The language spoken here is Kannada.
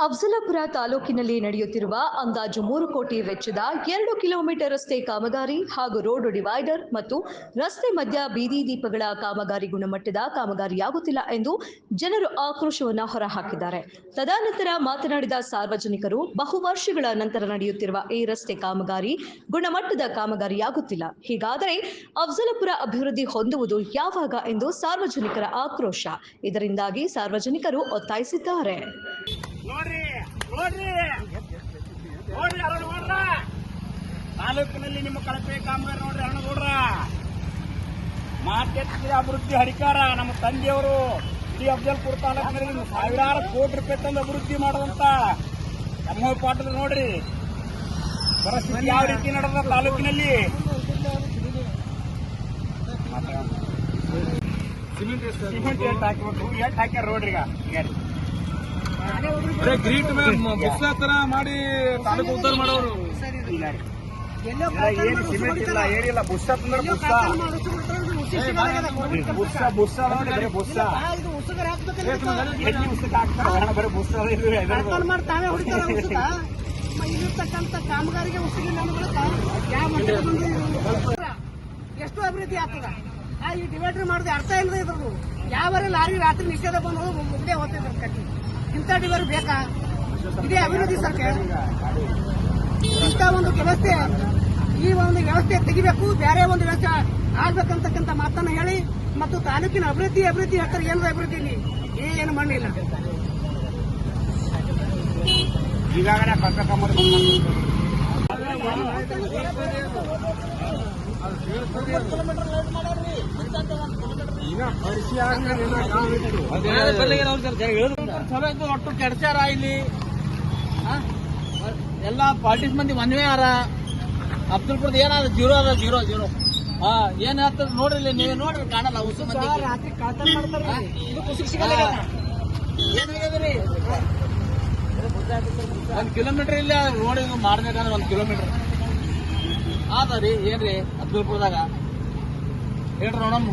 ಅಫಜಲಪುರ ತಾಲೂಕಿನಲ್ಲಿ ನಡೆಯುತ್ತಿರುವ ಅಂದಾಜು 3 ಕೋಟಿ ವೆಚ್ಚದ 2 ಕಿಲೋಮೀಟರ್ ರಸ್ತೆ ಕಾಮಗಾರಿ ಹಾಗೂ ರೋಡ್ ಡಿವೈಡರ್ ಮತ್ತು ರಸ್ತೆ ಮಧ್ಯ ಬೀದಿ ದೀಪಗಳ ಕಾಮಗಾರಿ ಗುಣಮಟ್ಟದ ಕಾಮಗಾರಿಯಾಗುತ್ತಿಲ್ಲ ಎಂದು ಜನರು ಆಕ್ರೋಶವನ್ನು ಹೊರಹಾಕಿದ್ದಾರೆ. ತದನಂತರ ಮಾತನಾಡಿದ ಸಾರ್ವಜನಿಕರು, ಬಹುವರ್ಷಗಳ ನಂತರ ನಡೆಯುತ್ತಿರುವ ಈ ರಸ್ತೆ ಕಾಮಗಾರಿ ಗುಣಮಟ್ಟದ ಕಾಮಗಾರಿಯಾಗುತ್ತಿಲ್ಲ. ಹೀಗಾದರೆ ಅಫಜಲಪುರ ಅಭಿವೃದ್ಧಿ ಹೊಂದುವುದು ಯಾವಾಗ ಎಂದು ಸಾರ್ವಜನಿಕರ ಆಕ್ರೋಶ. ಇದರಿಂದಾಗಿ ಸಾರ್ವಜನಿಕರು ಒತ್ತಾಯಿಸಿದ್ದಾರೆ. ತಾಲೂಕಿನಲ್ಲಿ ನಿಮ್ಮ ಕಳಪೆ ಕಾಮಗಾರಿ ನೋಡ್ರಿ ಅಣ್ಣಗೌಡ್ರ. ಮಾರ್ಕೆಟ್ ಅಭಿವೃದ್ಧಿ ಹರಿಕಾರ ನಮ್ಮ ತಂದೆಯವರು ಇಡೀ ಅಫಜಲಪುರ ತಾಲೂಕಿನಲ್ಲಿ ಸಾವಿರಾರು ಕೋಟಿ ರೂಪಾಯಿ ತಂದು ಅಭಿವೃದ್ಧಿ ಮಾಡುವಂತ ಎಮ್ಮೋ ಪಾಟೀಲ್ ನೋಡ್ರಿ ಪರಿಸ್ಥಿತಿ ಯಾವ ರೀತಿ ನಡೆದ ತಾಲೂಕಿನಲ್ಲಿ. ಸಿಮೆಂಟ್ ಎಷ್ಟು ಹಾಕಿಬೇಕು, ಎಷ್ಟು ಹಾಕ್ಯಾರ ನೋಡ್ರಿ. ಗ್ರೀಟ್ ಬುಸ್ ತರ ಮಾಡಿ ತಾಲೂಕು ಉದ್ಧಾರ ಮಾಡೋರು. ಏನು ಸಿಮೆಂಟ್ ಇಲ್ಲ, ಏನಿಲ್ಲ. ಬುಸ್ಸ ತಂದ್ರೆ ಬುಸ್ಸ ನೋಡಿ, ಬರೀ ಬುಸ್ಸ ಎಲ್ಲಿ ಉಸಕ್ಕೆ ಹಾಕ್ತಾರೆ, ಬರೀ ಬುಸ್ಸ ತಾವೇ ಹೊಡಿತಾರ. ಇಲ್ಲಿರ್ತಕ್ಕಂಥ ಕಾಮಗಾರಿಗೆ ಉಸಿಗಿಲ್ಲ ಎಷ್ಟು ಅಭಿವೃದ್ಧಿ ಆಗ್ತದ. ಈ ಡಿವೈಡರ್ ಮಾಡೋದು ಅರ್ಥ ಇಲ್ಲದೆ ಇದ್ರು ಯಾವ ಲಾರಿ ರಾತ್ರಿ ನಿಷೇಧ ಬಂದು ಮುಂದೆ ಹೋಗ್ತಿದ್ರು ಕಟ್ಟಿ. ಇಂಥ ಡಿವೈಡರ್ ಬೇಕಾ? ಇದೇ ಅಭಿವೃದ್ಧಿ ಸರ್ಕಾರ. ಇಂಥ ಒಂದು ವ್ಯವಸ್ಥೆ, ಈ ಒಂದು ವ್ಯವಸ್ಥೆ ತೆಗಿಬೇಕು, ಬೇರೆ ಒಂದು ವ್ಯವಸ್ಥೆ ಆಗ್ಬೇಕಂತಕ್ಕಂಥ ಮಾತನ್ನ ಹೇಳಿ ಮತ್ತು ತಾಲೂಕಿನ ಅಭಿವೃದ್ಧಿ ಹೇಳ್ತಾರೆ. ಏನು ಅಭಿವೃದ್ಧಿ ಇಲ್ಲಿ ಏನು ಮಣ್ಣಿಲ್ಲ. ಈಗಾಗಲೇ ಕಸ ಕಮ್ಮಿ ಒಟ್ಟು ಕೆಡ್ಸ್ಯಾರ. ಇಲ್ಲಿ ಎಲ್ಲ ಪಾರ್ಟೀಸ್ ಮಂದಿ ಮನ್ವೇ ಆರ. ಅಫಜಲಪುರದ ಏನಾದ ಜೀರೋ ಅದ, ಜೀರೋ ಏನ್ ಆಗ್ತದ ನೋಡ್ರಿ. ನೀವೇ ನೋಡ್ರಿ, ಕಾಣಲ್ಲ. ಉಸು ಮಂದಿ ಏನಾಗ್ಯದ್ರಿ? 1 ಕಿಲೋಮೀಟರ್ ಇಲ್ಲ ರೋಡ್ ಮಾಡ್ಬೇಕಂದ್ರೆ 1 ಕಿಲೋಮೀಟರ್ ಆದ ರೀ. ಏನ್ರಿ ಅಫಜಲಪುರದಾಗ ಹೇಳ್ರಿ ನೋಡಮ್ಮ.